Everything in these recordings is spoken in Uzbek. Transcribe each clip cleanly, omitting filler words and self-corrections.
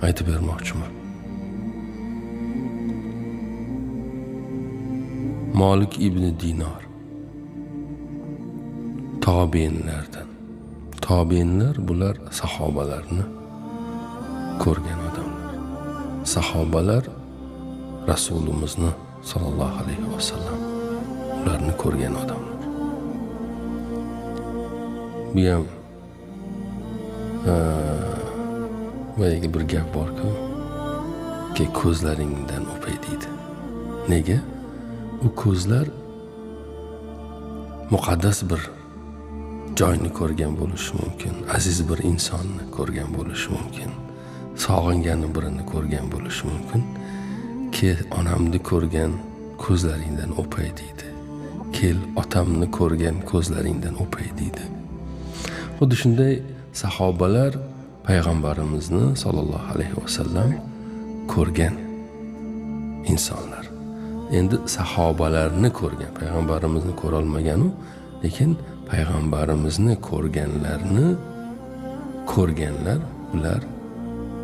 aytib bermoqchiman. Malik ibn Dinar tobiinlardan. Tobiinlar bular sahobalarni ko'rgan odamlar. Sahobalar Rasulimizni sallallohu alayhi vasallam ularni ko'rgan odamlar. Bu ham boyagi bir gap borku, ki ko'zlaringdan o'pay deydi. Nega? U ko'zlar muqaddas bir joyni ko'rgan bo'lishi mumkin, aziz bir insonni ko'rgan bo'lishi mumkin, sog'ingani birini ko'rgan bo'lishi mumkin. Kel onamni ko'rgan ko'zlaringdan o'pay deydi. Kel otamni ko'rgan ko'zlaringdan o'pay deydi. Xuddi shunday sahobalar payg'ambarimizni sallallohu alayhi vasallam ko'rgan insonlar. Endi sahobalarni ko'rgan, payg'ambarimizni ko'ra olmagan, lekin payg'ambarimizni ko'rganlar bular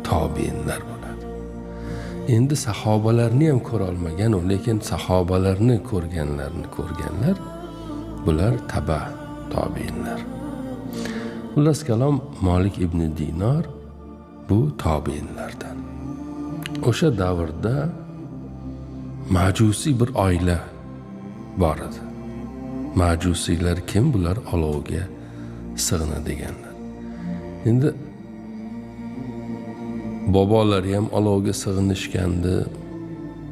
tobiinlar bo'ladi. Endi sahobalarni ham ko'ra olmagan, lekin sahobalarni ko'rganlar bular tobiinlar. Xullas kalom, Malik ibn Dinar bu tobiinlardan. O'sha davrda majusiy bir oila bor edi. Majusiylar kim? Bular olovga sig'inadiganlar. Endi bobolari ham olovga sig'inishgandi,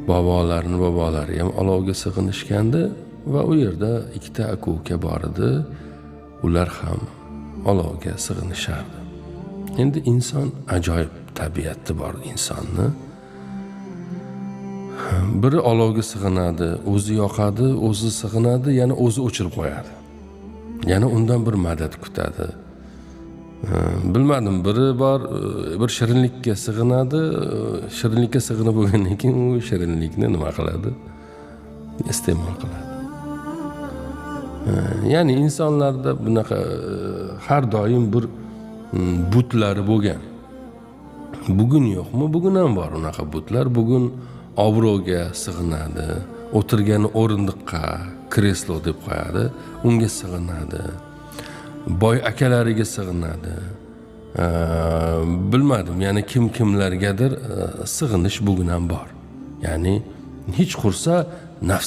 bobolari ham olovga sig'inishgandi va u yerda ikkita aka-uka bor edi. Ular ham olovga sig'inishardi. Endi inson ajoyib tabiati bor insonni. Biri olovga sig'inadi, o'zi yoqadi, o'zi sig'inadi, yana o'zi o'chirib qo'yadi. Yana undan bir madad kutadi. Bilmadim, biri bor, bir shirinlikka sig'inadi, shirinlikka sig'inib bo'lgandan keyin u shirinlikni nima qiladi? Iste'mol qiladi. Ya'ni insonlarda bunaqa har doim bir butlari bo'lgan. Bugun yo'qmi? Bugun ham bor unaqa butlar. Bugun obro'ga sig'inadi, o'tirgani o'rindiqqa, kreslo deb qo'yadi, unga sig'inadi. Boy akalariga sig'inadi. Bilmadim, ya'ni kimlargadir sig'inish bugun ham bor. Ya'ni hech qursa nafs